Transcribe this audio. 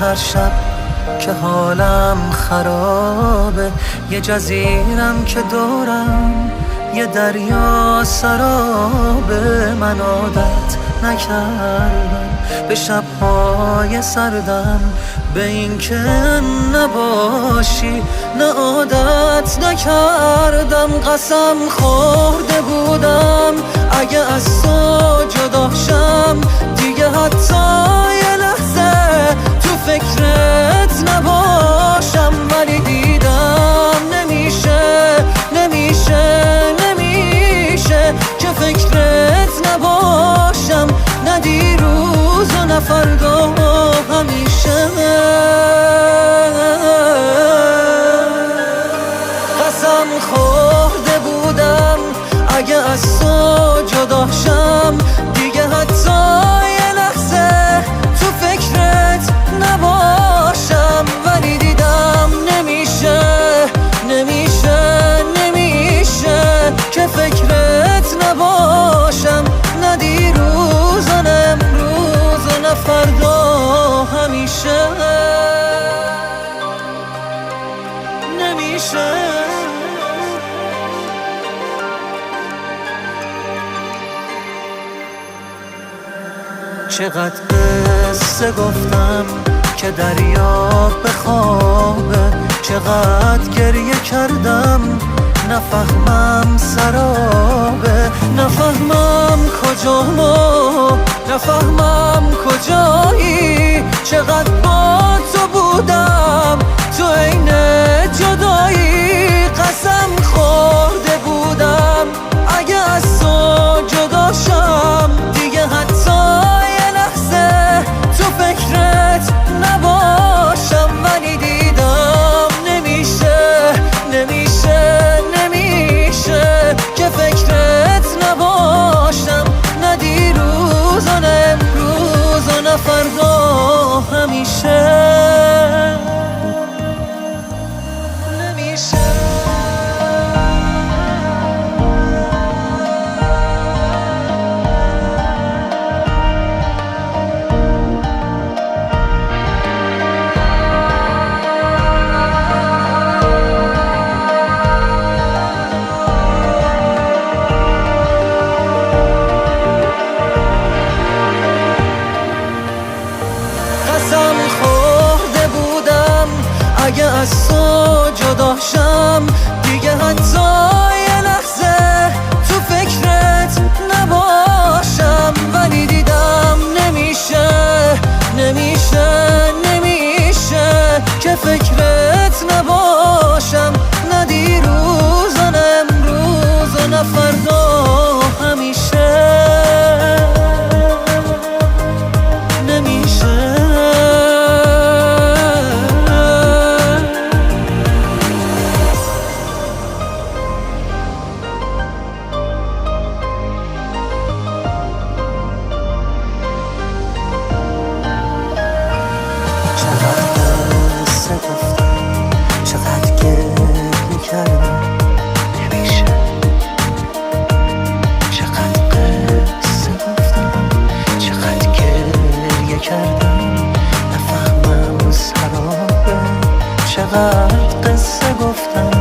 هر شب که حالم خرابه، یه جزیرم که دورم یه دریا سرابه. من عادت نکردم به شب‌های سردم، به این که نباشی نه عادت نکردم. قسم خورده بودم اگه از تو جدا شم دیگه حتی یه لحظه تو فکرت نباشم، ولی دیدم نمیشه که فکرت نباشم، نه دیروز و نه فردا، همیشه. قسم خورده بودم اگه از تو جدا شم دیگه حتی یه لحظه تو فکرت نباشم، ولی دیدم نمیشه که فکرت نباشم، نه دیروز و نه امروز و نه فردا، همیشه. نمیشه. چقدر قصه گفتم که دریا بخوابه، چقدر گریه کردم نفهمم سرابه، نفهمم کجامو، نفهمم کجایی. چقدر با تو بودم تو عین جدایی، قسم خورده بودم اگه از تو جدا شم دیگه حتی یه لحظه تو فکرت نباشم، ولی دیدم نمیشه که فکرت نباشم، نه دیروز و نه امروز و نه فردا، همیشه. قسم خورده بودم اگه از تو جدا شم دیگه حتی یه لحظه تو فکرت نباشم، ولی دیدم نمیشه که فکرت نباشم، نه دیروز و نه امروز و نه فردا، همیشه. نفهمم سرابه، چقدر قصه گفتم